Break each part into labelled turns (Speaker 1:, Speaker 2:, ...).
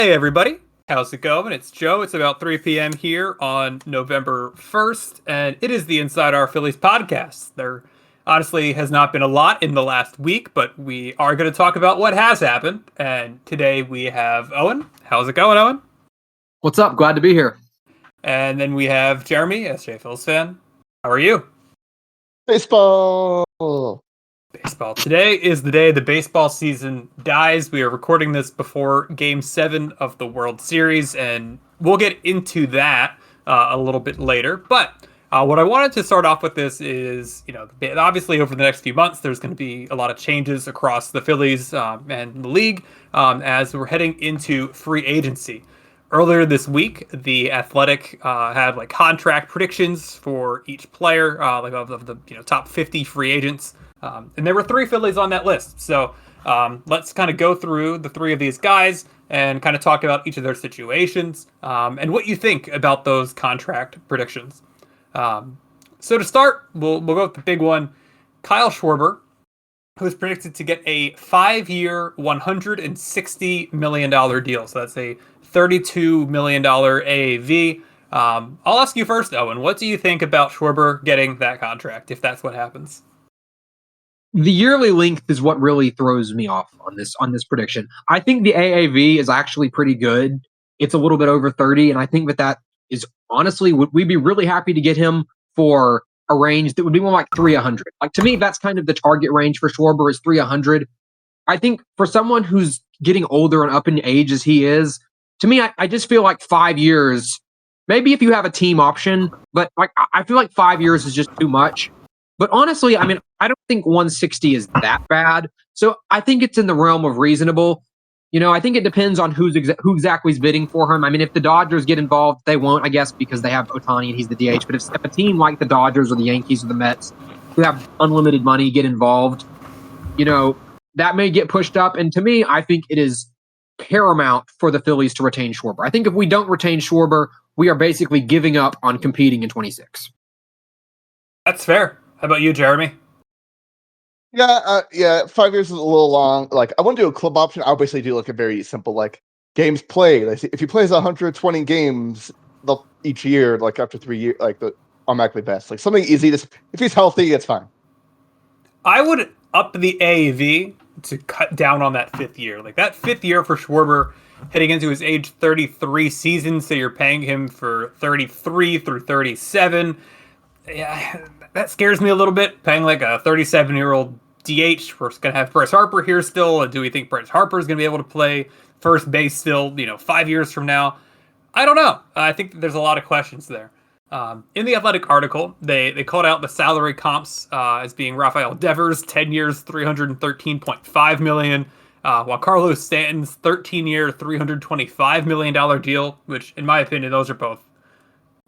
Speaker 1: Hey everybody, how's it going? It's Joe. It's about 3 p.m. here on November 1st, and it is the Inside Our Phillies podcast. There honestly has not been a lot in the last week, but we are going to talk about what has happened. And today we have Owen. How's it going, Owen?
Speaker 2: What's up? Glad to be here.
Speaker 1: And then we have Jeremy, SJ Phillies fan. How are you?
Speaker 3: Baseball.
Speaker 1: Baseball. Today is the day the baseball season dies. We are recording this before Game 7 of the World Series, and we'll get into that a little bit later. But what I wanted to start off with this is, obviously over the next few months, there's going to be a lot of changes across the Phillies and the league as we're heading into free agency. Earlier this week, The Athletic had contract predictions for each player, of the top 50 free agents. And there were 3 Phillies on that list. So let's kind of go through the 3 of these guys and kind of talk about each of their situations and what you think about those contract predictions. So to start, we'll go with the big one. Kyle Schwarber, who is predicted to get a 5-year, $160 million deal. So that's a $32 million AAV. I'll ask you first, Owen. What do you think about Schwarber getting that contract, if that's what happens?
Speaker 2: The yearly length is what really throws me off on this prediction. I think the AAV is actually pretty good. It's a little bit over 30, and I think that is honestly, we'd be really happy to get him for a range that would be more like 300. To me, that's kind of the target range for Schwarber is 300. I think for someone who's getting older and up in age as he is, to me, I just feel like 5 years, maybe if you have a team option, but I feel like 5 years is just too much. But honestly, I don't think 160 is that bad. So I think it's in the realm of reasonable. I think it depends on who exactly is bidding for him. If the Dodgers get involved, they won't, I guess, because they have Ohtani and he's the DH. But if a team like the Dodgers or the Yankees or the Mets who have unlimited money get involved, that may get pushed up. And to me, I think it is paramount for the Phillies to retain Schwarber. I think if we don't retain Schwarber, we are basically giving up on competing in 26.
Speaker 1: That's fair. How about you, Jeremy?
Speaker 3: Yeah, 5 years is a little long. I wouldn't do a club option. I'll basically do a very simple, games played. If he plays 120 games each year, after 3 years, the automatically best. Something easy. If he's healthy, it's fine.
Speaker 1: I would up the AAV to cut down on that 5th year. That 5th year for Schwarber heading into his age 33 season, so you're paying him for 33 through 37. Yeah, that scares me a little bit, paying a 37-year-old DH. We're going to have Bryce Harper here still. Do we think Bryce Harper is going to be able to play first base still, 5 years from now? I don't know. I think there's a lot of questions there. In the Athletic article, they called out the salary comps as being Rafael Devers, 10 years, $313.5 million, while Carlos Stanton's 13-year, $325 million deal, which, in my opinion, those are both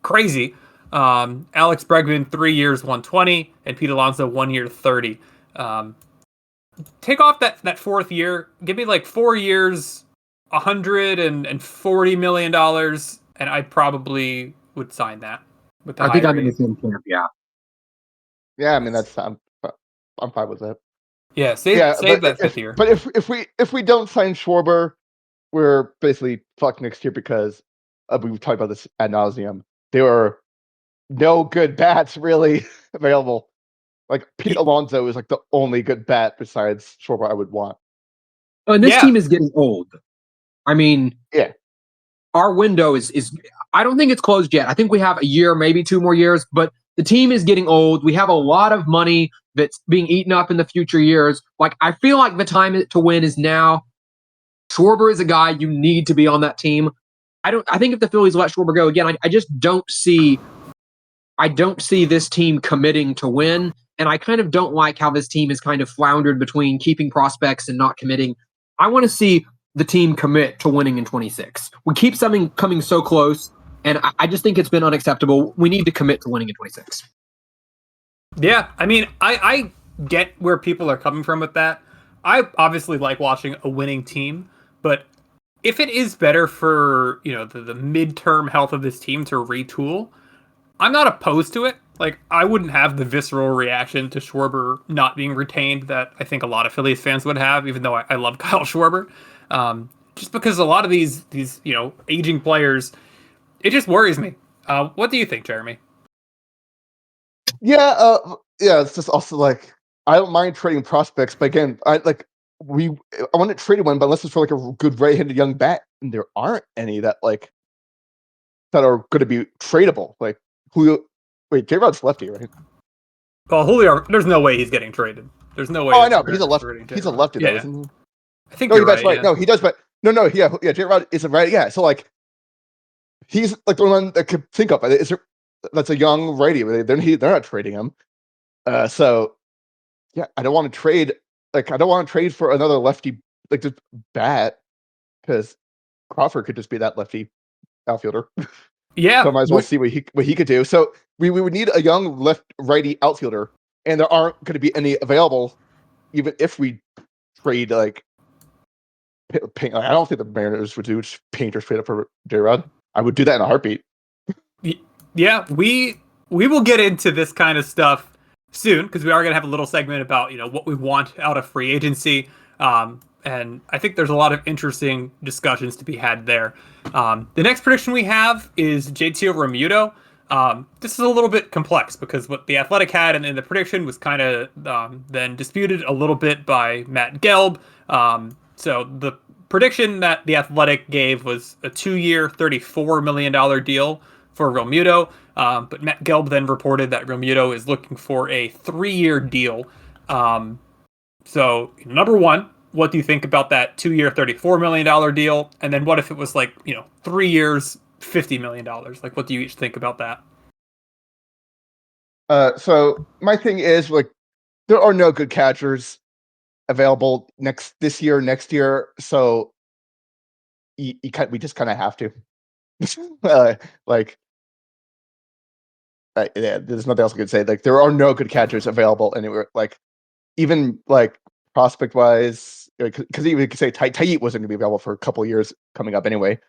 Speaker 1: crazy. Alex Bregman, 3 years, $120, and Pete Alonso, 1 year, $30. Take off that 4th year, give me 4 years, $140 million, and I probably would sign that.
Speaker 2: I think I'm in the same camp. Yeah.
Speaker 3: Yeah, that's I'm fine with that.
Speaker 1: Yeah, save that 5th year.
Speaker 3: But if we don't sign Schwarber, we're basically fucked next year because we've talked about this ad nauseum. There are no good bats really available. Pete Alonso is the only good bat besides Schwarber I would want.
Speaker 2: Oh, and this team is getting old.
Speaker 3: Yeah.
Speaker 2: Our window is I don't think it's closed yet. I think we have a year, maybe 2 more years, but the team is getting old. We have a lot of money that's being eaten up in the future years. I feel like the time to win is now. Schwarber is a guy you need to be on that team. I think if the Phillies let Schwarber go again, I just don't see this team committing to win. And I kind of don't like how this team is kind of floundered between keeping prospects and not committing. I want to see the team commit to winning in 26. We keep something coming so close, and I just think it's been unacceptable. We need to commit to winning in 26.
Speaker 1: Yeah, I get where people are coming from with that. I obviously like watching a winning team, but if it is better for, the midterm health of this team to retool, I'm not opposed to it. I wouldn't have the visceral reaction to Schwarber not being retained that I think a lot of Phillies fans would have, even though I love Kyle Schwarber. just because a lot of these aging players, it just worries me. What do you think, Jeremy?
Speaker 3: Yeah, it's just also like I don't mind trading prospects, but again, I want to trade one, but unless it's for like a good right-handed young bat, and there aren't any that are going to be tradable. Like Julio, wait, J-Rod's lefty, right?
Speaker 1: Well, Julio, there's no way he's getting traded. There's no way.
Speaker 3: Oh, I know, but he's a lefty though,
Speaker 1: Yeah,
Speaker 3: isn't he?
Speaker 1: I think
Speaker 3: No,
Speaker 1: you're
Speaker 3: that's
Speaker 1: right.
Speaker 3: right. No, he does, but no, yeah, J-Rod isn't right. Yeah, so like he's like the one that could think of. That's a young righty. They're not trading him. So yeah, I don't want to trade. Like I don't want to trade for another lefty like just bat because Crawford could just be that lefty outfielder.
Speaker 1: Yeah,
Speaker 3: So I might as well see what he could do. So we would need a young righty outfielder, and there aren't going to be any available, even if we trade like. I don't think the Mariners would do Painter straight up for J-Rod. I would do that in a heartbeat.
Speaker 1: Yeah, we will get into this kind of stuff soon because we are going to have a little segment about what we want out of free agency, and I think there's a lot of interesting discussions to be had there. The next prediction we have is JT Realmuto. This is a little bit complex because what the Athletic had in the prediction was kind of then disputed a little bit by Matt Gelb. So the prediction that the Athletic gave was a 2-year, $34 million deal for Realmuto, but Matt Gelb then reported that Realmuto is looking for a 3-year deal. So number one, what do you think about that 2-year, $34 million deal? And then what if it was 3 years, $50 million? Like, what do you each think about that?
Speaker 3: So my thing is there are no good catchers available this year, next year. So we just kind of have to. Yeah, there's nothing else I could say. Like there are no good catchers available anywhere. Like even prospect wise, because even you could say Tait wasn't going to be available for a couple years coming up anyway.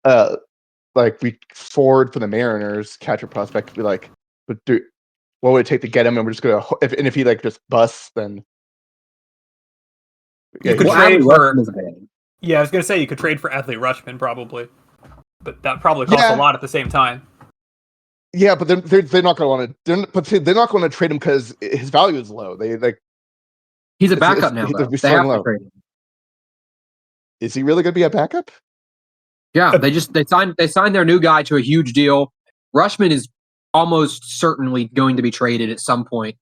Speaker 3: We forward for the Mariners catcher prospect be what would it take to get him? And we're just gonna if he just busts, then
Speaker 1: you could trade for. Yeah, I was gonna say you could trade for Adley Rutschman probably, but that probably costs a lot at the same time.
Speaker 3: Yeah, but they're not going to want to. They're not going to trade him because his value is low.
Speaker 2: He's a backup now. They have to trade him.
Speaker 3: Is he really going to be a backup?
Speaker 2: Yeah, they signed their new guy to a huge deal. Rutschman is almost certainly going to be traded at some point.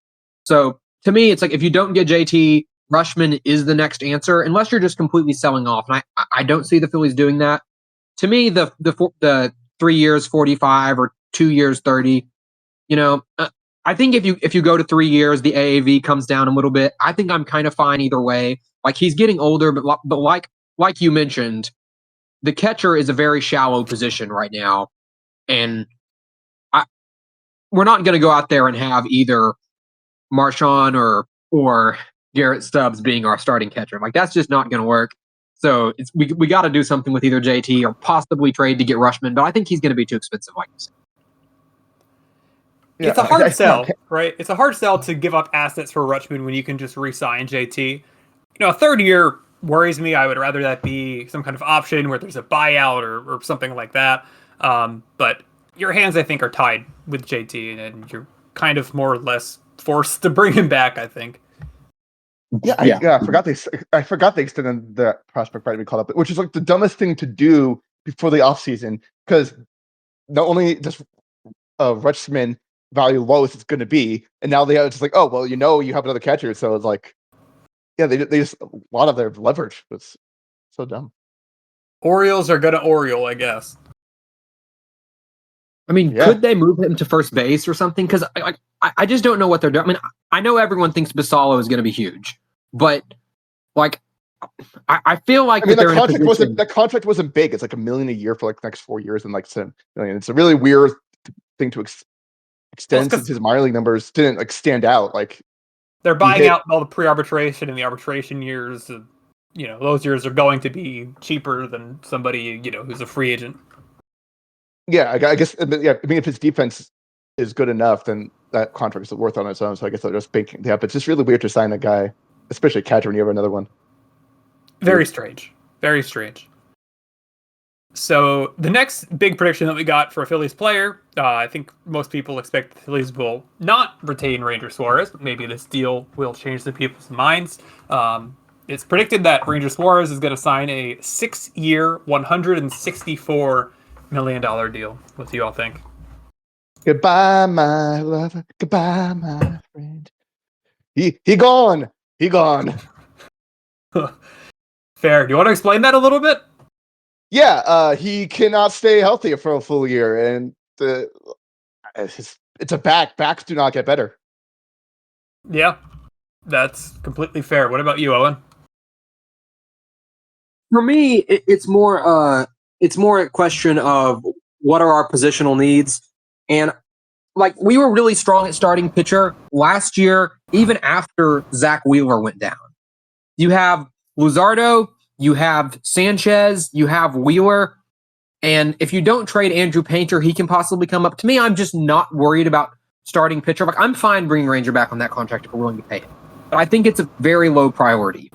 Speaker 2: So to me, it's like if you don't get JT, Rutschman is the next answer, unless you're just completely selling off. And I don't see the Phillies doing that. To me, the 3 years 45 or 2 years 30, I think if you go to 3 years, the AAV comes down a little bit. I think I'm kind of fine either way. Like he's getting older, but like you mentioned, the catcher is a very shallow position right now, and we're not going to go out there and have either Marchand or Garrett Stubbs being our starting catcher. Like that's just not going to work. So we got to do something with either JT or possibly trade to get Rutschman, but I think he's going to be too expensive, like you said.
Speaker 1: Yeah, it's a hard sell, right? It's a hard sell to give up assets for Rutschman when you can just re-sign JT. A third year worries me. I would rather that be some kind of option where there's a buyout or something like that. But your hands, I think, are tied with JT, and you're kind of more or less forced to bring him back, I think.
Speaker 3: Yeah, I forgot they extended the prospect right we called up, which is the dumbest thing to do before the offseason, because not only does Rutschman value low as it's going to be, and now they are just oh well, you have another catcher, so it's they just a lot of their leverage was so dumb.
Speaker 1: Orioles are gonna Oriole, I guess.
Speaker 2: I mean, could they move him to first base or something? Because I just don't know what they're doing. I mean, I know everyone thinks Basallo is going to be huge, but I feel like
Speaker 3: the contract wasn't big. It's $1 million a year for the next 4 years and $7 million. It's a really weird thing to extend since his minor league numbers didn't stand out.
Speaker 1: They're buying out all the pre-arbitration and the arbitration years. Those years are going to be cheaper than somebody who's a free agent. Yeah,
Speaker 3: I guess. Yeah, I mean, if his defense is good enough, then that contract is worth on its own. So I guess they'll just bank it up. It's just really weird to sign a guy, especially a catcher, when you have another one.
Speaker 1: Very strange. Very strange. So the next big prediction that we got for a Phillies player, I think most people expect the Phillies will not retain Ranger Suarez. Maybe this deal will change the people's minds. It's predicted that Ranger Suarez is going to sign a 6-year, $164 million deal. What do you all think?
Speaker 3: Goodbye, my lover. Goodbye, my friend. He gone. He gone.
Speaker 1: Fair. Do you want to explain that a little bit?
Speaker 3: Yeah, he cannot stay healthy for a full year, and it's a back. Backs do not get better.
Speaker 1: Yeah, that's completely fair. What about you, Owen?
Speaker 2: For me, it's more a question of what are our positional needs, and like we were really strong at starting pitcher last year, even after Zach Wheeler went down. You have Luzardo, you have Sanchez, you have Wheeler, and if you don't trade Andrew Painter, he can possibly come up. To me, I'm just not worried about starting pitcher. Like I'm fine bringing Ranger back on that contract if we're willing to pay it, but I think it's a very low priority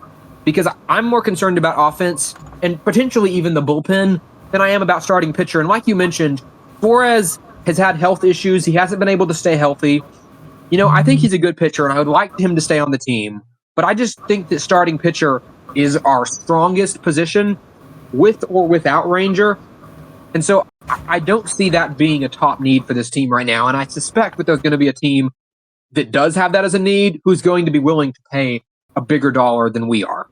Speaker 2: because I'm more concerned about offense and potentially even the bullpen than I am about starting pitcher. And like you mentioned, Flores has had health issues. He hasn't been able to stay healthy. You know, I think he's a good pitcher, and I would like him to stay on the team. But I just think that starting pitcher is our strongest position with or without Ranger. And so I don't see that being a top need for this team right now. And I suspect that there's going to be a team that does have that as a need who's going to be willing to pay a bigger dollar than we are.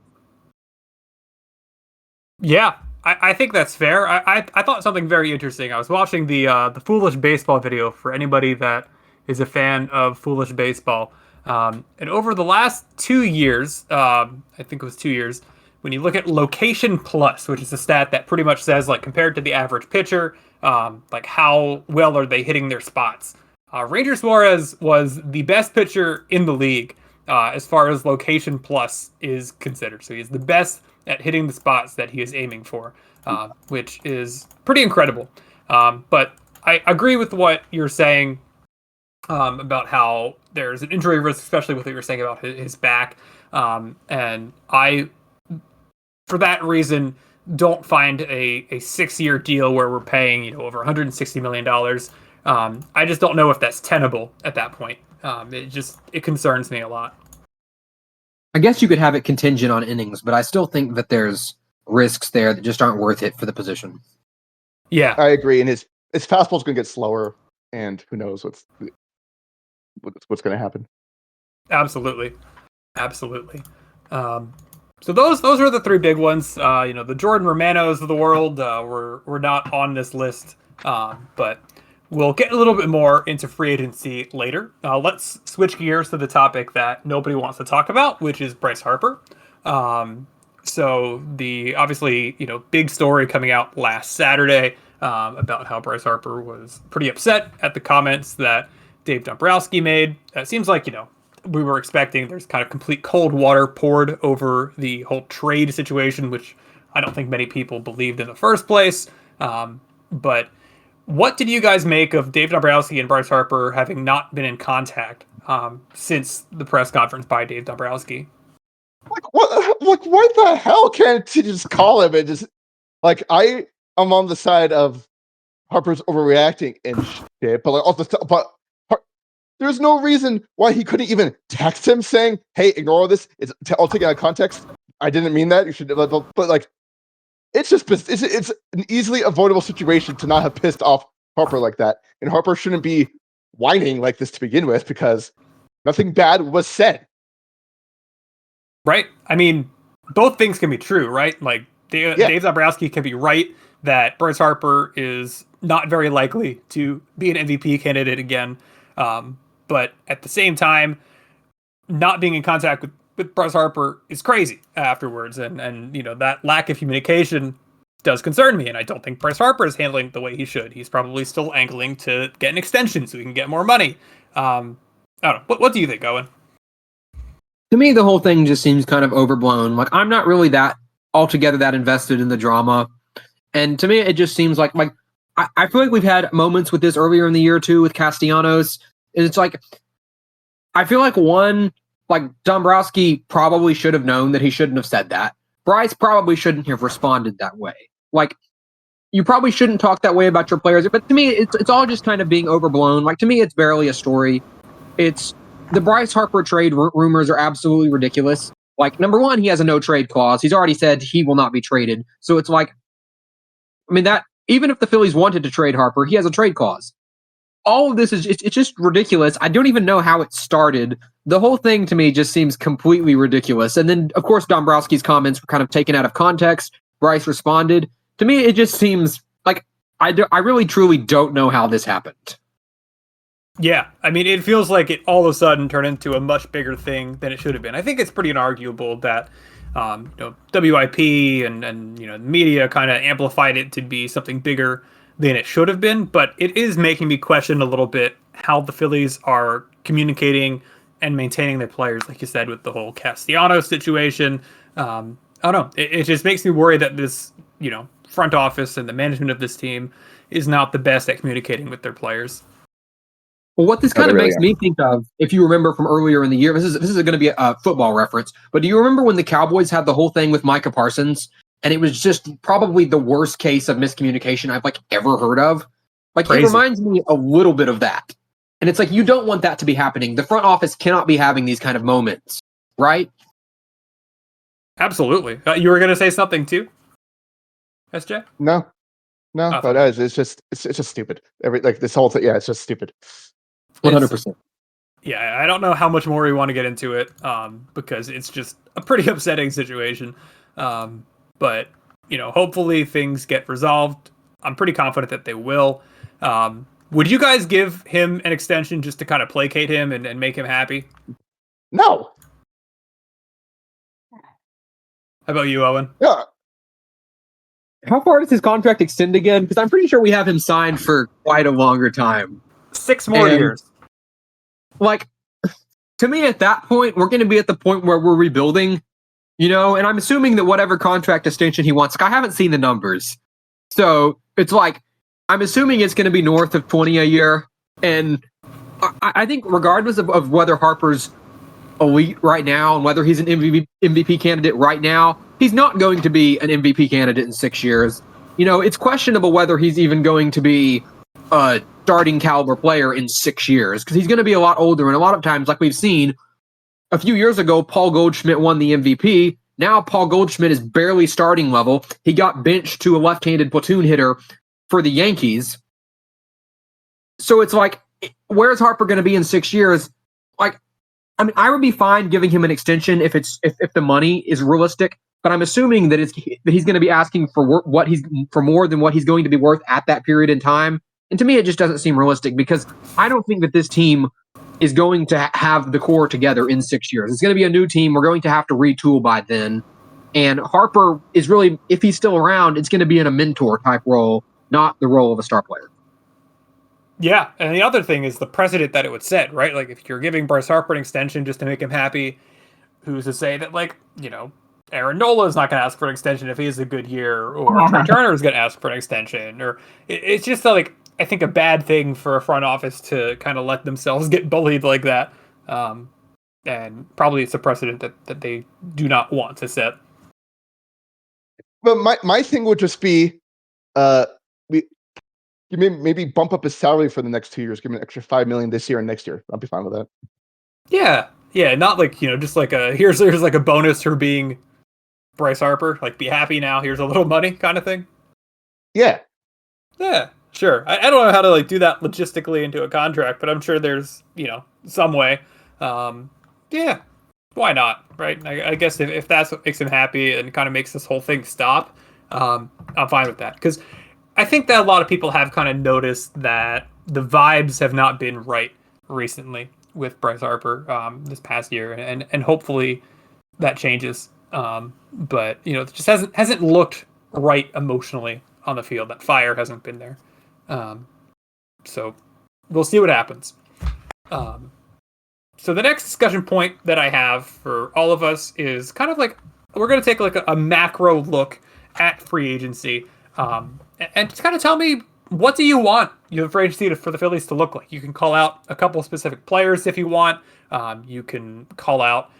Speaker 1: Yeah, I think that's fair. I thought something very interesting. I was watching the Foolish Baseball video for anybody that is a fan of Foolish Baseball. And over the last 2 years, I think it was 2 years, when you look at location plus, which is a stat that pretty much says, like, compared to the average pitcher, like how well are they hitting their spots. Ranger Suarez was the best pitcher in the league as far as location plus is considered. So he's the best at hitting the spots that he is aiming for, which is pretty incredible. But I agree with what you're saying about how there's an injury risk, especially with what you're saying about his back. And I, for that reason, don't find a 6-year deal where we're paying over $160 million. I just don't know if that's tenable at that point. It concerns me a lot.
Speaker 2: I guess you could have it contingent on innings, but I still think that there's risks there that just aren't worth it for the position.
Speaker 1: Yeah,
Speaker 3: I agree. And his fastball's going to get slower, and who knows what's going to happen.
Speaker 1: Absolutely. So those are the three big ones. The Jordan Romanos of the world were not on this list, but we'll get a little bit more into free agency later. Let's switch gears to the topic that nobody wants to talk about, which is Bryce Harper. So the obviously big story coming out last Saturday about how Bryce Harper was pretty upset at the comments that Dave Dombrowski made. It seems like we were expecting there's kind of complete cold water poured over the whole trade situation, which I don't think many people believed in the first place. But what did you guys make of Dave Dombrowski and Bryce Harper having not been in contact since the press conference by Dave Dombrowski?
Speaker 3: What the hell can't you just call him and just I am on the side of Harper's overreacting and shit, but there's no reason why he couldn't even text him saying, "Hey, ignore this. I'll take it out of context. I didn't mean that. You should." But it's an easily avoidable situation to not have pissed off Harper like that, and Harper shouldn't be whining like this to begin with because nothing bad was said.
Speaker 1: Right. I mean, both things can be true, right? Like Dave Dombrowski can be right that Bryce Harper is not very likely to be an MVP candidate again. But at the same time, not being in contact with Bryce Harper is crazy afterwards. And that lack of communication does concern me. And I don't think Bryce Harper is handling it the way he should. He's probably still angling to get an extension so he can get more money. I don't know. What do you think, Owen?
Speaker 2: To me, the whole thing just seems kind of overblown. Like, I'm not really that invested in the drama. And to me, it just seems like I feel like we've had moments with this earlier in the year, too, with Castellanos. And it's like, I feel like Dombrowski probably should have known that he shouldn't have said that. Bryce probably shouldn't have responded that way. Like, you probably shouldn't talk that way about your players. But to me, it's all just kind of being overblown. Like, to me, it's barely a story. It's the Bryce Harper trade rumors are absolutely ridiculous. Like, number one, he has a no trade clause. He's already said he will not be traded. So it's like, I mean, that even if the Phillies wanted to trade Harper, he has a trade clause. All of this is it's just ridiculous. I don't even know how it started. The whole thing to me just seems completely ridiculous. And then, of course, Dombrowski's comments were kind of taken out of context. Bryce responded. To me, it just seems like I really, truly don't know how this happened.
Speaker 1: Yeah, I mean, it feels like it all of a sudden turned into a much bigger thing than it should have been. I think it's pretty inarguable that WIP and the media kind of amplified it to be something bigger than it should have been. But it is making me question a little bit how the Phillies are communicating and maintaining their players, like you said, with the whole Castellanos situation. I don't know. It just makes me worry that this, front office and the management of this team is not the best at communicating with their players.
Speaker 2: Well, what this kind of makes me think of, if you remember from earlier in the year, this is going to be a football reference, but do you remember when the Cowboys had the whole thing with Micah Parsons, and it was just probably the worst case of miscommunication I've ever heard of? Crazy. It reminds me a little bit of that. And it's like, you don't want that to be happening. The front office cannot be having these kind of moments, right?
Speaker 1: Absolutely. You were going to say something too, SJ?
Speaker 3: No, but it's just stupid. This whole thing, it's just stupid.
Speaker 2: 100%.
Speaker 1: Yeah, I don't know how much more we want to get into it, because it's just a pretty upsetting situation. But hopefully things get resolved. I'm pretty confident that they will. Would you guys give him an extension just to kind of placate him and make him happy?
Speaker 3: No.
Speaker 1: How about you, Owen?
Speaker 3: Yeah.
Speaker 2: How far does his contract extend again? Because I'm pretty sure we have him signed for quite a longer time.
Speaker 1: 6 more years.
Speaker 2: To me, at that point, we're going to be at the point where we're rebuilding, and I'm assuming that whatever contract extension he wants, I haven't seen the numbers. So it's I'm assuming it's going to be north of 20 a year. And I think regardless of whether Harper's elite right now and whether he's an MVP candidate right now, he's not going to be an MVP candidate in 6 years. It's questionable whether he's even going to be a starting caliber player in 6 years, because he's going to be a lot older. And a lot of times, like we've seen a few years ago, Paul Goldschmidt won the MVP. Now Paul Goldschmidt is barely starting level. He got benched to a left-handed platoon hitter for the Yankees. So it's where's Harper going to be in 6 years? I would be fine giving him an extension if the money is realistic, but I'm assuming that he's going to be asking for more than what he's going to be worth at that period in time. And to me, it just doesn't seem realistic, because I don't think that this team is going to have the core together in 6 years. It's going to be a new team. We're going to have to retool by then. And Harper is really, if he's still around, it's going to be in a mentor type role, not the role of a star player.
Speaker 1: Yeah, and the other thing is the precedent that it would set, right? If you're giving Bryce Harper an extension just to make him happy, who's to say that, Aaron Nola is not going to ask for an extension if he has a good year, or Trey Turner is going to ask for an extension, or it's just I think a bad thing for a front office to kind of let themselves get bullied like that. And probably it's a precedent that they do not want to set.
Speaker 3: But my thing would just be, you maybe bump up his salary for the next 2 years, give him an extra $5 million this year and next year. I'll be fine with that.
Speaker 1: Yeah, not just here's a bonus for being Bryce Harper, be happy now, here's a little money kind of thing.
Speaker 3: Yeah,
Speaker 1: sure. I don't know how to do that logistically into a contract, but I'm sure there's some way. Yeah, why not, right? I guess if that's what makes him happy and kind of makes this whole thing stop, I'm fine with that, because I think that a lot of people have kind of noticed that the vibes have not been right recently with Bryce Harper this past year, and hopefully that changes. But it just hasn't looked right emotionally on the field. That fire hasn't been there. So we'll see what happens. So the next discussion point that I have for all of us is kind of we're going to take a macro look at free agency. And just kind of tell me, what do you want your free agency for the Phillies to look like? You can call out a couple of specific players if you want. You can call out,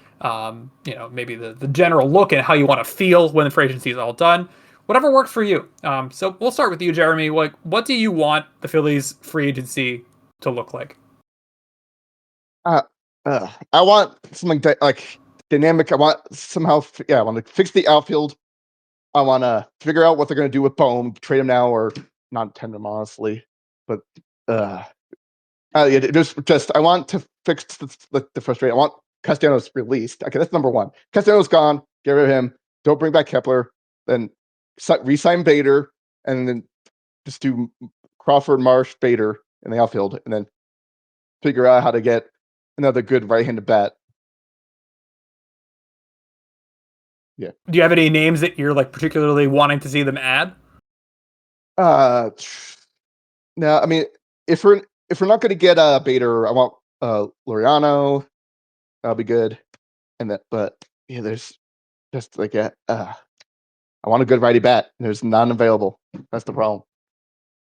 Speaker 1: maybe the general look and how you want to feel when the free agency is all done. whatever works for you. So we'll start with you, Jeremy. Like, what do you want the Phillies free agency to look like?
Speaker 3: I want something like dynamic. I want I want to fix the outfield. I want to figure out what they're going to do with Bohm, trade him now or not tend him, honestly. But just I want to fix the frustration. I want Castellanos released. Okay, that's number one. Castellanos gone. Get rid of him. Don't bring back Kepler. Then re-sign Bader, and then just do Crawford, Marsh, Bader in the outfield, and then figure out how to get another good right-handed bat. Yeah.
Speaker 1: Do you have any names that you're like particularly wanting to see them add?
Speaker 3: No, I mean, if we're not going to get Bader, I want Laureano. That'll be good. And but yeah, there's just like I want a good righty bat. There's none available. That's the problem.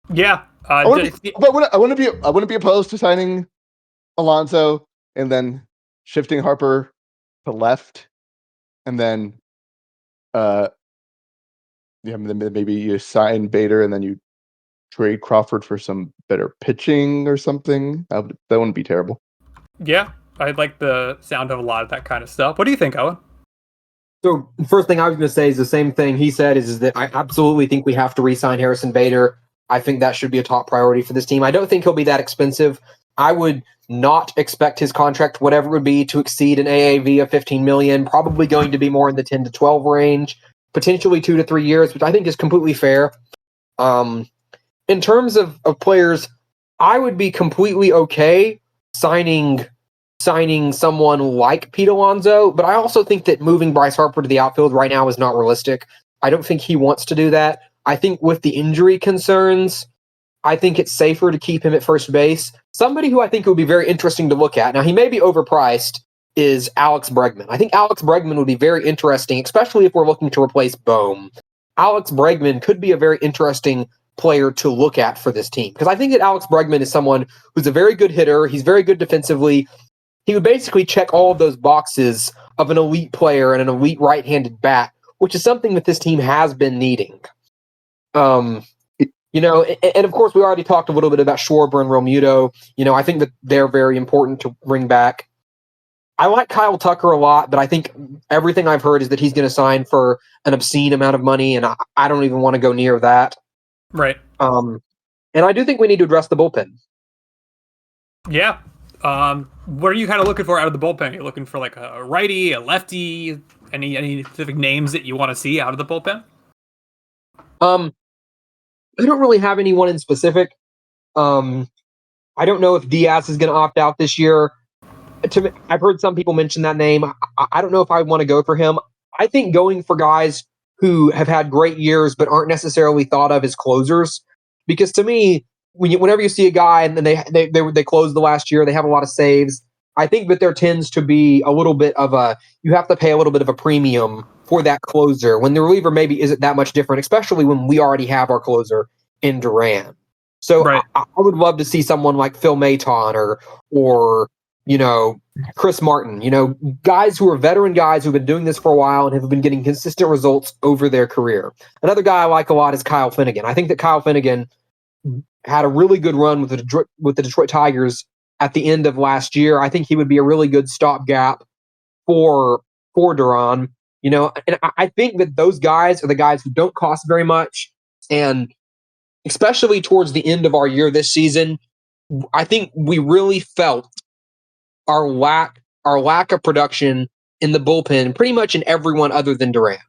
Speaker 1: Yeah,
Speaker 3: I wouldn't be opposed to signing Alonso and then shifting Harper to left, and then maybe you sign Bader and then you trade Crawford for some better pitching or something. That wouldn't be terrible.
Speaker 1: Yeah, I like the sound of a lot of that kind of stuff. What do you think, Owen?
Speaker 2: So first thing I was going to say is the same thing he said, is that I absolutely think we have to re-sign Harrison Bader. I think that should be a top priority for this team. I don't think he'll be that expensive. I would not expect his contract, whatever it would be, to exceed an AAV of $15 million, probably going to be more in the 10 to 12 range, potentially 2 to 3 years, which I think is completely fair. In terms of players, I would be completely okay signing someone like Pete Alonso, but I also think that moving Bryce Harper to the outfield right now is not realistic. I don't think he wants to do that. I think with the injury concerns, I think it's safer to keep him at first base. Somebody who I think would be very interesting to look at, now he may be overpriced, is Alex Bregman. I think Alex Bregman would be very interesting, especially if we're looking to replace Bohm. Alex Bregman could be a very interesting player to look at for this team, because I think that Alex Bregman is someone who's a very good hitter. He's very good defensively. He would basically check all of those boxes of an elite player and an elite right-handed bat, which is something that this team has been needing. And of course, we already talked a little bit about Schwarber and Realmuto. I think that they're very important to bring back. I like Kyle Tucker a lot, but I think everything I've heard is that he's going to sign for an obscene amount of money, and I don't even want to go near that.
Speaker 1: Right.
Speaker 2: And I do think we need to address the bullpen.
Speaker 1: Yeah. What are you kind of looking for out of the bullpen? Are you looking for like a righty, a lefty, any specific names that you want to see out of the bullpen?
Speaker 2: I don't really have anyone in specific. I don't know if Diaz is going to opt out this year. I've heard some people mention that name. I don't know if I want to go for him. I think going for guys who have had great years but aren't necessarily thought of as closers, because to me, whenever you see a guy and then they close the last year, they have a lot of saves, I think that there tends to be a little bit of you have to pay a little bit of a premium for that closer when the reliever maybe isn't that much different, especially when we already have our closer in Duran. So right. I would love to see someone like Phil Maton or Chris Martin, guys who are veteran guys who've been doing this for a while and have been getting consistent results over their career. Another guy I like a lot is Kyle Finnegan. I think that Kyle Finnegan had a really good run with the Detroit Tigers at the end of last year. I think he would be a really good stopgap for Duran. And I think that those guys are the guys who don't cost very much, and especially towards the end of our year this season, I think we really felt our lack of production in the bullpen pretty much in everyone other than Duran.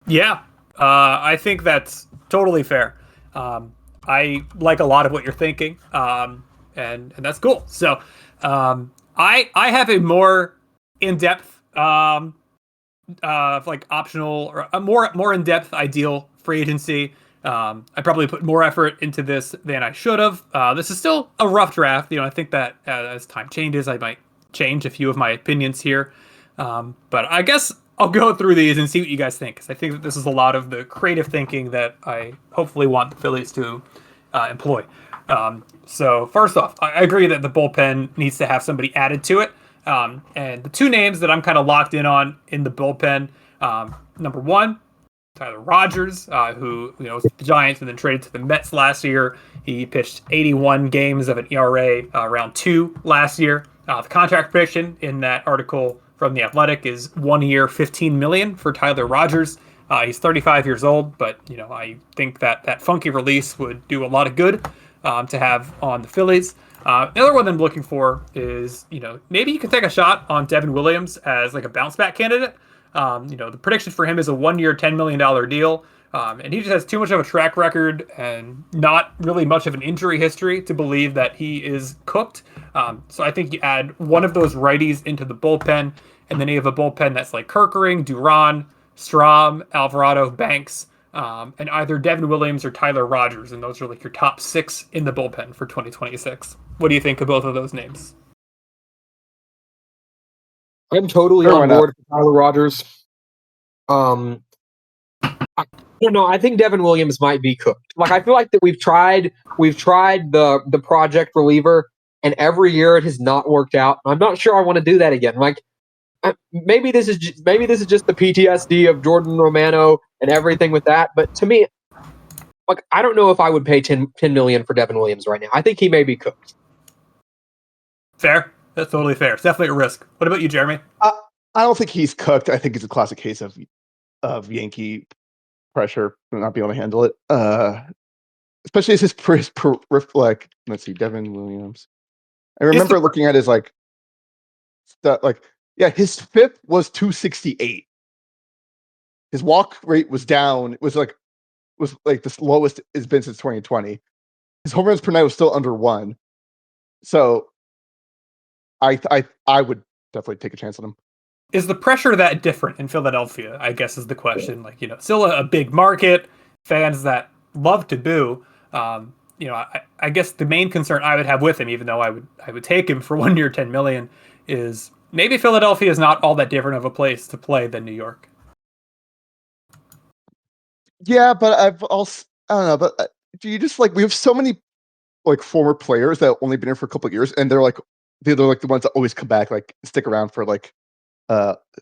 Speaker 1: Yeah, I think that's totally fair. I like a lot of what you're thinking, and that's cool. So I have a more in-depth like optional or a more in-depth ideal free agency. I probably put more effort into this than I should have. This is still a rough draft. I think that as time changes, I might change a few of my opinions here. But I guess I'll go through these and see what you guys think, because I think that this is a lot of the creative thinking that I hopefully want the Phillies to employ. So first off, I agree that the bullpen needs to have somebody added to it. And the two names that I'm kind of locked in on in the bullpen, number one, Tyler Rogers, who was with the Giants and then traded to the Mets last year. He pitched 81 games of an ERA around 2 last year. The contract prediction in that article from The Athletic is 1 year, $15 million for Tyler Rogers. He's 35 years old, but I think that funky release would do a lot of good to have on the Phillies. Another one I'm looking for is, maybe you can take a shot on Devin Williams as like a bounce back candidate. The prediction for him is a 1 year, $10 million deal. And he just has too much of a track record and not really much of an injury history to believe that he is cooked. So I think you add one of those righties into the bullpen, and then you have a bullpen that's like Kerkering, Duran, Strahm, Alvarado, Banks, and either Devin Williams or Tyler Rogers. And those are like your top 6 in the bullpen for 2026. What do you think of both of those names?
Speaker 2: I'm totally on board for Tyler Rogers. I don't know. I think Devin Williams might be cooked. Like, I feel like that we've tried the project reliever, and every year it has not worked out. I'm not sure I want to do that again. Like, maybe this is just the PTSD of Jordan Romano and everything with that. But to me, like, I don't know if I would pay $10 million for Devin Williams right now. I think he may be cooked.
Speaker 1: Fair. That's totally fair. It's definitely a risk. What about you, Jeremy?
Speaker 3: I don't think he's cooked. I think it's a classic case of Yankee pressure, not being able to handle it. Especially as his like, let's see, Devin Williams. I remember looking at his his FIP was 268. His walk rate was down. It was like the lowest it's been since 2020. His home runs per night was still under 1. So I would definitely take a chance on him.
Speaker 1: Is the pressure that different in Philadelphia, I guess is the question. Like, still a big market, fans that love to boo. I guess the main concern I would have with him, even though I would take him for 1 year, $10 million, is maybe Philadelphia is not all that different of a place to play than New York.
Speaker 3: Yeah, but I don't know, but do you just we have so many former players that have only been here for a couple of years, and they're the ones that always come back, stick around for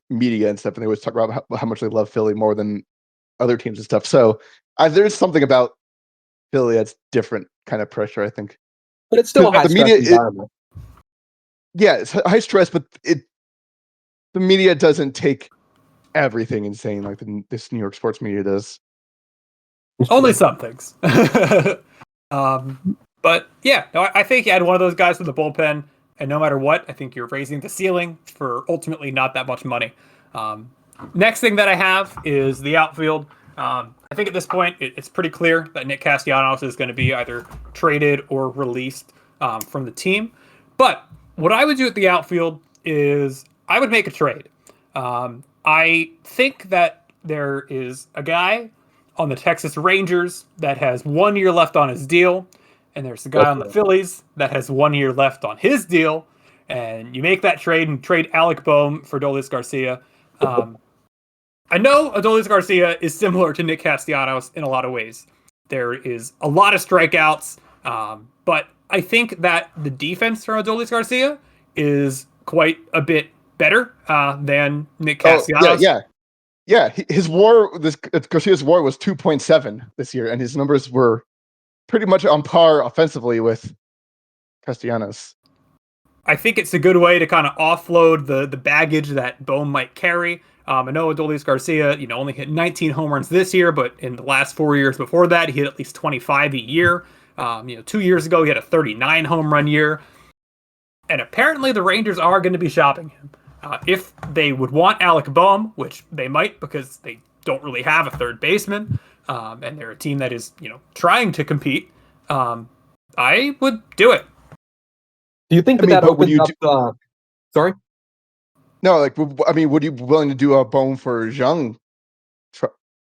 Speaker 3: media and stuff, and they always talk about how much they love Philly more than other teams and stuff. So there's something about Philly that's different kind of pressure, I think.
Speaker 2: But it's still a high stress environment.
Speaker 3: Yeah, it's high stress, but the media doesn't take everything insane like this New York sports media does.
Speaker 1: Only some things. But yeah, no, I think you add one of those guys to the bullpen, and no matter what, I think you're raising the ceiling for ultimately not that much money. Next thing that I have is the outfield. I think at this point, it's pretty clear that Nick Castellanos is going to be either traded or released from the team. But what I would do at the outfield is I would make a trade. I think that there is a guy on the Texas Rangers that has 1 year left on his deal, and there's a guy on the Phillies that has 1 year left on his deal, and you make that trade and trade Alec Boehm for Adolis Garcia. I know Adolis Garcia is similar to Nick Castellanos in a lot of ways. There is a lot of strikeouts, but I think that the defense from Adolis Garcia is quite a bit better than Nick Castellanos.
Speaker 3: Yeah. His WAR, Garcia's WAR was 2.7 this year, and his numbers were pretty much on par offensively with Castellanos.
Speaker 1: I think it's a good way to kind of offload the baggage that Boehm might carry. I know Adolis Garcia, only hit 19 home runs this year, but in the last 4 years before that, he hit at least 25 a year. 2 years ago, he had a 39 home run year. And apparently the Rangers are going to be shopping him. If they would want Alec Boehm, which they might because they don't really have a third baseman, and they're a team that is, trying to compete, I would do it.
Speaker 2: Do you think that opens up? Sorry?
Speaker 3: No, would you be willing to do a Boehm for Jung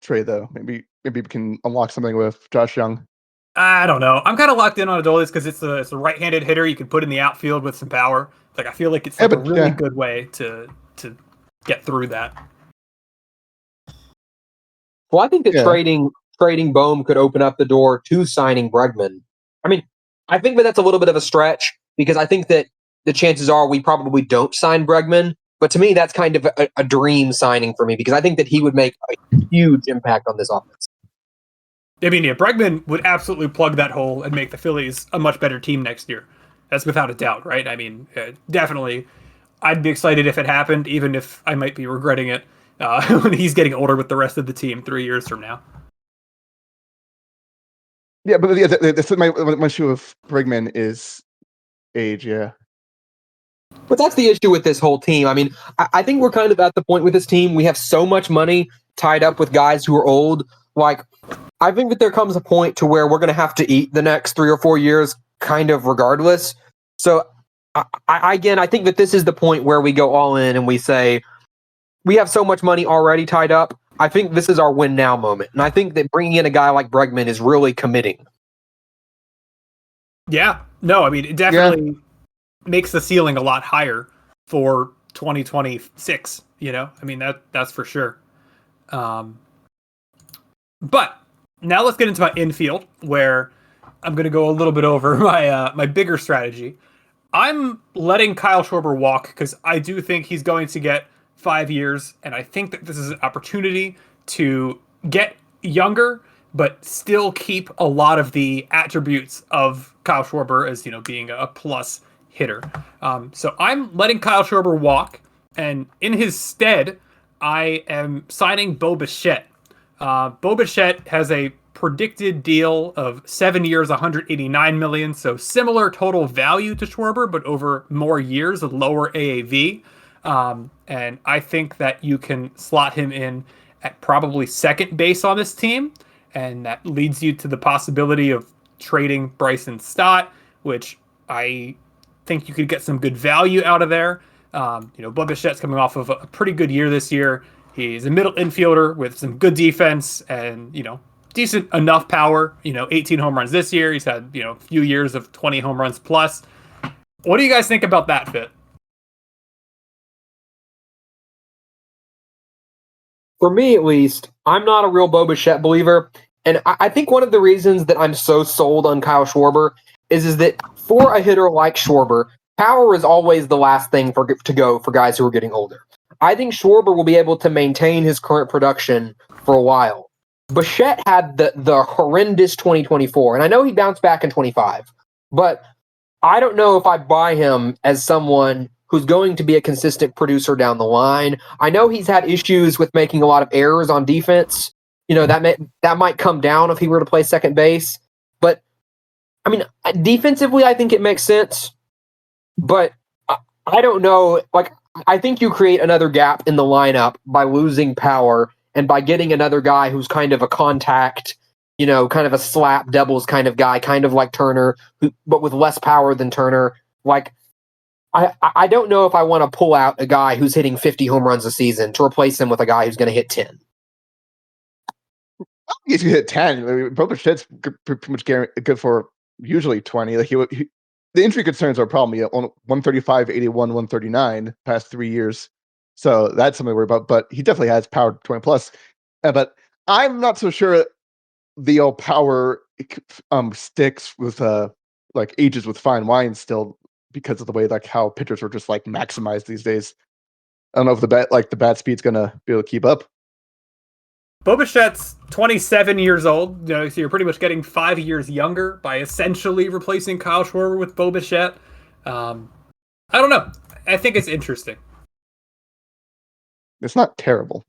Speaker 3: trade though? Maybe we can unlock something with Josh Jung.
Speaker 1: I don't know. I'm kind of locked in on Adolis because it's a right-handed hitter you can put in the outfield with some power. I feel like it's a really good way to get through that.
Speaker 2: Well, I think that trading Boehm could open up the door to signing Bregman. I mean, I think that that's a little bit of a stretch because I think that the chances are we probably don't sign Bregman, But to me, that's kind of a dream signing for me because I think that he would make a huge impact on this offense.
Speaker 1: I mean, yeah, Bregman would absolutely plug that hole and make the Phillies a much better team next year. That's without a doubt, right? I mean, definitely. I'd be excited if it happened, even if I might be regretting it when he's getting older with the rest of the team 3 years from now.
Speaker 3: Yeah, but yeah, that's my issue with Bregman is age. Yeah,
Speaker 2: but that's the issue with this whole team. I mean, I think we're kind of at the point with this team. We have so much money tied up with guys who are old. Like, I think that there comes a point to where we're going to have to eat the next 3 or 4 years, kind of regardless. So, I think that this is the point where we go all in and we say, we have so much money already tied up. I think this is our win now moment. And I think that bringing in a guy like Bregman is really committing.
Speaker 1: Yeah. No, I mean, it definitely makes the ceiling a lot higher for 2026, you know? I mean, that's for sure. But now let's get into my infield, where I'm going to go a little bit over my bigger strategy. I'm letting Kyle Schwarber walk because I do think he's going to get 5 years, and I think that this is an opportunity to get younger, but still keep a lot of the attributes of Kyle Schwarber as, you know, being a plus hitter. So I'm letting Kyle Schwarber walk, and in his stead, I am signing Bo Bichette. Bo Bichette has a predicted deal of 7 years, 189 million. So similar total value to Schwarber, but over more years, a lower AAV. And I think that you can slot him in at probably second base on this team. And that leads you to the possibility of trading Bryce and Stott, which I think you could get some good value out of there. Bo Bichette's coming off of a pretty good year this year. He's a middle infielder with some good defense and, decent enough power. 18 home runs this year. He's had, a few years of 20 home runs plus. What do you guys think about that fit?
Speaker 2: For me, at least, I'm not a real Bo Bichette believer. And I think one of the reasons that I'm so sold on Kyle Schwarber is that for a hitter like Schwarber, power is always the last thing to go for guys who are getting older. I think Schwarber will be able to maintain his current production for a while. Bichette had the horrendous 2024, and I know he bounced back in 25, but I don't know if I buy him as someone who's going to be a consistent producer down the line. I know he's had issues with making a lot of errors on defense. That might come down if he were to play second base. But, I mean, defensively, I think it makes sense. But I don't know. I think you create another gap in the lineup by losing power and by getting another guy who's kind of a contact, kind of a slap doubles kind of guy, kind of like Turner, but with less power than Turner. I don't know if I want to pull out a guy who's hitting 50 home runs a season to replace him with a guy who's going to hit 10.
Speaker 3: If you hit 10, Bo Bichette's pretty much good for usually 20. The injury concerns are probably on 135, 81, 139 past 3 years. So that's something to worry about. But he definitely has power 20 plus. But I'm not so sure the power sticks with ages with fine wine still, because of the way how pitchers are just maximized these days. I don't know if the bat speed's gonna be able to keep up.
Speaker 1: Bo Bichette's 27 years old, so you're pretty much getting 5 years younger by essentially replacing Kyle Schwarber with Bo Bichette. I don't know. I think it's interesting.
Speaker 3: It's not terrible.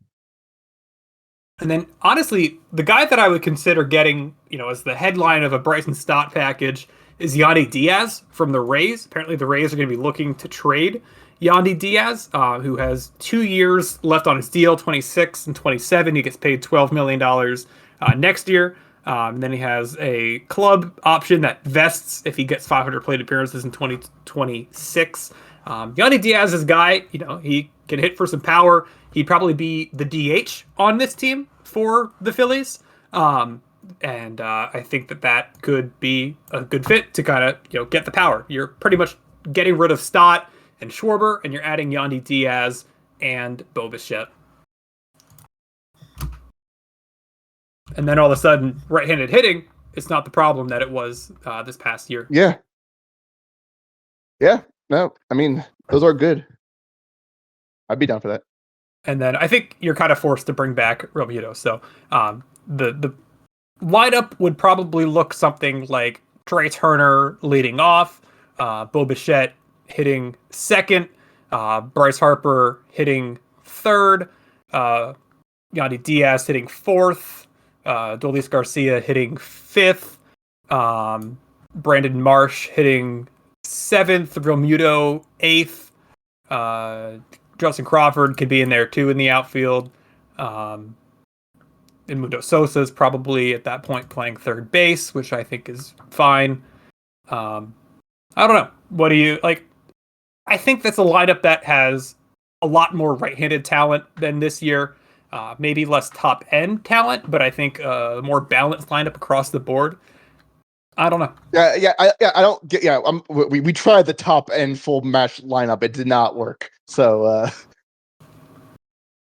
Speaker 1: And then, honestly, the guy that I would consider getting, as the headline of a Bryce and Stott package is Yandy Diaz from the Rays. Apparently, the Rays are going to be looking to trade Yandy Diaz, who has 2 years left on his deal, 26 and 27. He gets paid $12 million next year. And then he has a club option that vests if he gets 500 plate appearances in 2026. Yandy Diaz is a guy, he can hit for some power. He'd probably be the DH on this team for the Phillies. And I think that could be a good fit to kind of, get the power. You're pretty much getting rid of Stott and Schwarber, and you're adding Yandy Diaz and Bo Bichette. And then all of a sudden, right-handed hitting is not the problem that it was this past year.
Speaker 3: Yeah. Yeah. No, I mean, those are good. I'd be down for that.
Speaker 1: And then I think you're kind of forced to bring back Romuto. So the lineup would probably look something like Trey Turner leading off, Bo Bichette hitting second, Bryce Harper hitting third, Yandy Diaz hitting fourth, Dolis Garcia hitting fifth, Brandon Marsh hitting seventh, Romuto eighth, Justin Crawford could be in there too in the outfield. And Mundo Sosa is probably at that point playing third base, which I think is fine. I don't know. What do you like? I think that's a lineup that has a lot more right-handed talent than this year. Maybe less top-end talent, but I think a more balanced lineup across the board. I don't know.
Speaker 3: I don't get. Yeah, we tried the top end full match lineup. It did not work. So,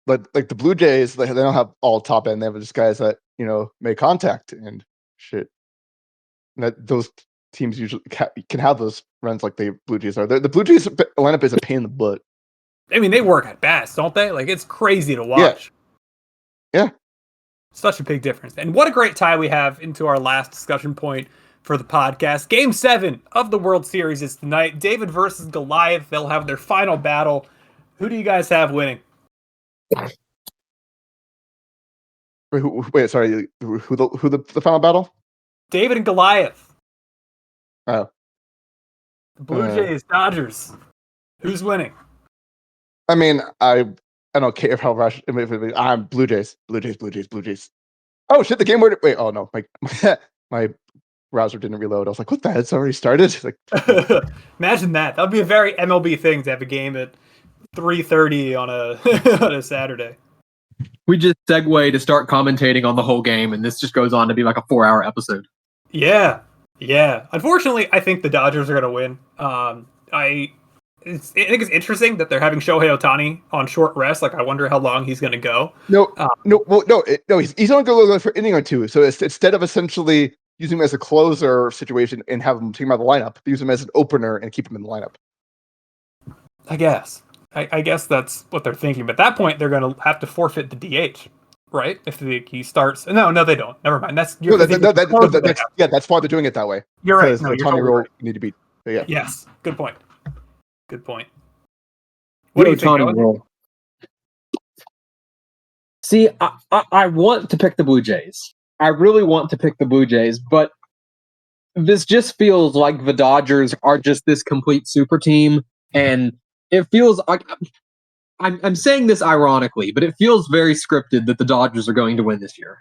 Speaker 3: but like the Blue Jays, they don't have all top end. They have just guys that make contact and shit. And that those teams usually can have those runs like the Blue Jays are. The Blue Jays lineup is a pain in the butt.
Speaker 1: I mean, they work at bats, don't they? Like it's crazy to watch.
Speaker 3: Yeah.
Speaker 1: Such a big difference. And what a great tie we have into our last discussion point for the podcast. Game 7 of the World Series is tonight. David versus Goliath. They'll have their final battle. Who do you guys have winning?
Speaker 3: Wait, sorry. Who the final battle?
Speaker 1: David and Goliath.
Speaker 3: Oh.
Speaker 1: The Blue Jays, Dodgers. Who's winning?
Speaker 3: I mean, I don't care how rush. I'm Blue Jays. Blue Jays. Oh shit! The game where wait. Oh no, my browser didn't reload. I was like, what the hell? It's already started. Like,
Speaker 1: imagine that. That would be a very MLB thing to have a game at 3:30 on a on a Saturday.
Speaker 2: We just segue to start commentating on the whole game, and this just goes on to be like a 4-hour episode.
Speaker 1: Yeah. Unfortunately, I think the Dodgers are going to win. I think it's interesting that they're having Shohei Ohtani on short rest. Like, I wonder how long he's going to go.
Speaker 3: No. He's only going to go for an inning or two. So instead of essentially using him as a closer situation and have him take him out of the lineup, they use him as an opener and keep him in the lineup.
Speaker 1: I guess. I guess that's what they're thinking. But at that point, they're going to have to forfeit the DH, right? If he starts. No, they don't. Never mind. That's why
Speaker 3: they're doing it that way.
Speaker 1: You're right.
Speaker 3: Because the Ohtani rule need to be. Yeah.
Speaker 1: Yes. Good point. What do you think?
Speaker 2: See, I want to pick the Blue Jays. I really want to pick the Blue Jays, but this just feels like the Dodgers are just this complete super team, and it feels like I'm saying this ironically, but it feels very scripted that the Dodgers are going to win this year.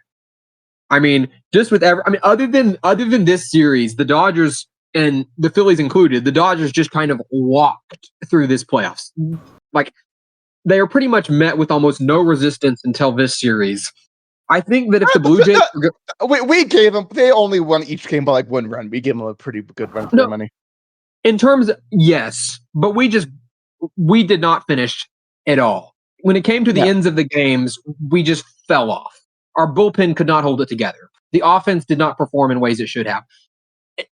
Speaker 2: I mean, just with other than this series, the Dodgers and the Phillies included, the Dodgers just kind of walked through this playoffs. Like, they are pretty much met with almost no resistance until this series. I think that if the Blue Jays...
Speaker 3: we gave them... They only won each game by like 1 run. We gave them a pretty good run for their money.
Speaker 2: In terms of... Yes, but we did not finish at all. When it came to the ends of the games, we just fell off. Our bullpen could not hold it together. The offense did not perform in ways it should have.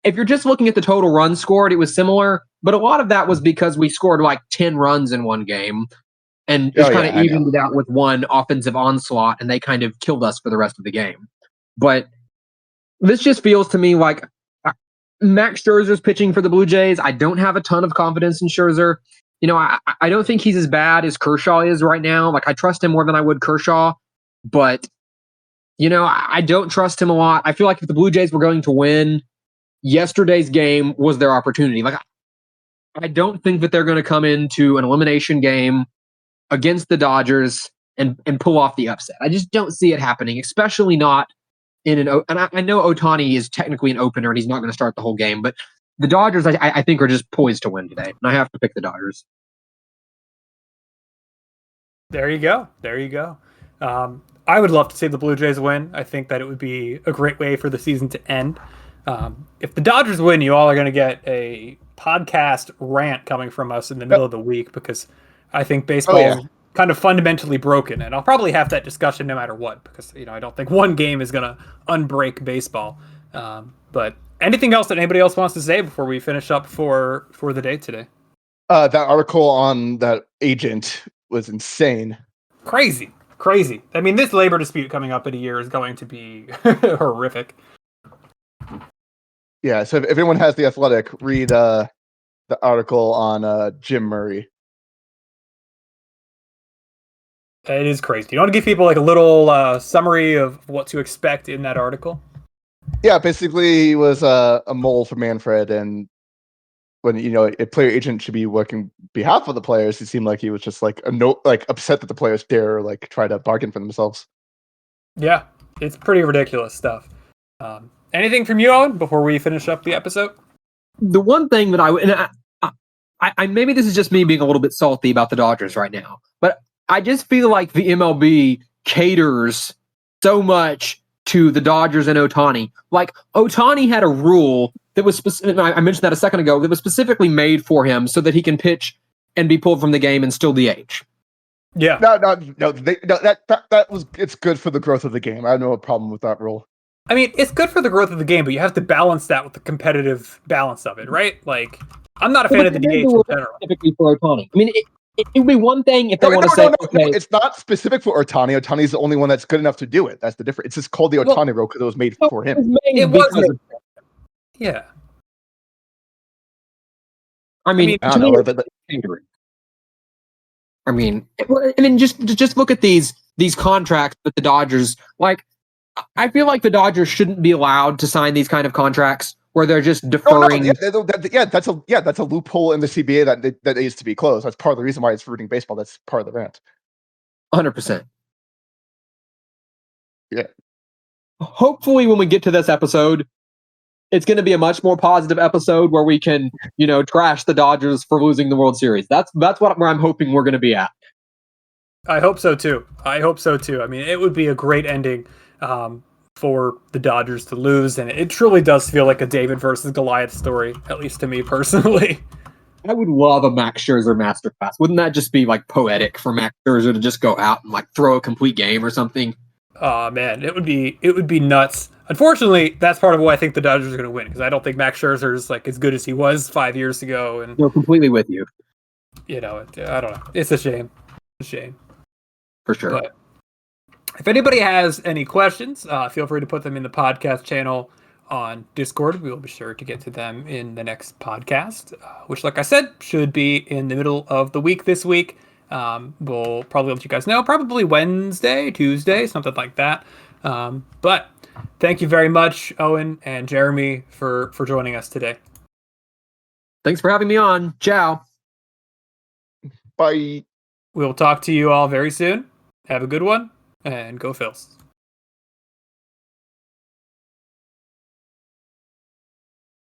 Speaker 2: If you're just looking at the total runs scored, it was similar, but a lot of that was because we scored like 10 runs in one game and just kind of evened it out with one offensive onslaught, and they kind of killed us for the rest of the game. But this just feels to me like Max Scherzer's pitching for the Blue Jays. I don't have a ton of confidence in Scherzer. I don't think he's as bad as Kershaw is right now. Like, I trust him more than I would Kershaw, but I don't trust him a lot. I feel like if the Blue Jays were going to win, yesterday's game was their opportunity. Like, I don't think that they're going to come into an elimination game against the Dodgers and pull off the upset. I just don't see it happening, especially not in and I know Ohtani is technically an opener and he's not going to start the whole game, but the Dodgers, I think, are just poised to win today, and I have to pick the Dodgers.
Speaker 1: There you go. I would love to see the Blue Jays win. I think that it would be a great way for the season to end. If the Dodgers win, you all are going to get a podcast rant coming from us in the middle of the week, because I think baseball is kind of fundamentally broken, and I'll probably have that discussion no matter what, because I don't think one game is going to unbreak baseball. But anything else that anybody else wants to say before we finish up for the day today?
Speaker 3: That article on that agent was insane.
Speaker 1: Crazy. I mean, this labor dispute coming up in a year is going to be horrific.
Speaker 3: Yeah, so if anyone has The Athletic, read the article on Jim Murray.
Speaker 1: It is crazy. You want to give people like a little summary of what to expect in that article?
Speaker 3: Yeah, basically he was a mole for Manfred, and when a player agent should be working behalf of the players, it seemed like he was just like upset that the players dare like try to bargain for themselves.
Speaker 1: Yeah, it's pretty ridiculous stuff. Anything from you, Owen, before we finish up the episode?
Speaker 2: The one thing that I maybe this is just me being a little bit salty about the Dodgers right now, but I just feel like the MLB caters so much to the Dodgers and Ohtani. Like, Ohtani had a rule that was specific. I mentioned that a second ago. That was specifically made for him so that he can pitch and be pulled from the game and still DH.
Speaker 3: Yeah. No. It's good for the growth of the game. I have no problem with that rule.
Speaker 1: I mean, it's good for the growth of the game, but you have to balance that with the competitive balance of it, right? Like, I'm not a fan of the DH in general.
Speaker 2: Specifically for Ohtani. I mean, it would be one thing if they want to say, okay,
Speaker 3: it's not specific for Ohtani. Ohtani's the only one that's good enough to do it. That's the difference. It's just called the Ohtani rule because it was made for him.
Speaker 1: It was. Yeah.
Speaker 2: I mean, just look at these contracts with the Dodgers. Like, I feel like the Dodgers shouldn't be allowed to sign these kind of contracts where they're just deferring.
Speaker 3: That's a loophole in the CBA that needs to be closed. That's part of the reason why it's rooting baseball. That's part of the rant.
Speaker 2: 100%.
Speaker 3: Yeah.
Speaker 2: Hopefully, when we get to this episode, it's going to be a much more positive episode where we can, trash the Dodgers for losing the World Series. That's where I'm hoping we're going to be at.
Speaker 1: I hope so too. I mean, it would be a great ending for the Dodgers to lose, and it truly does feel like a David versus Goliath story, at least to me personally.
Speaker 2: I would love a Max Scherzer masterclass. Wouldn't that just be like poetic for Max Scherzer to just go out and like throw a complete game or something?
Speaker 1: Oh man, it would be nuts. Unfortunately, that's part of why I think the Dodgers are going to win, because I don't think Max Scherzer is like as good as he was 5 years ago. And
Speaker 2: no, completely with you.
Speaker 1: I don't know. It's a shame.
Speaker 2: For sure.
Speaker 1: But if anybody has any questions, feel free to put them in the podcast channel on Discord. We will be sure to get to them in the next podcast, which, like I said, should be in the middle of the week this week. We'll probably let you guys know, probably Wednesday, Tuesday, something like that. But thank you very much, Owen and Jeremy, for joining us today.
Speaker 2: Thanks for having me on. Ciao.
Speaker 3: Bye.
Speaker 1: We'll talk to you all very soon. Have a good one, and go Phils.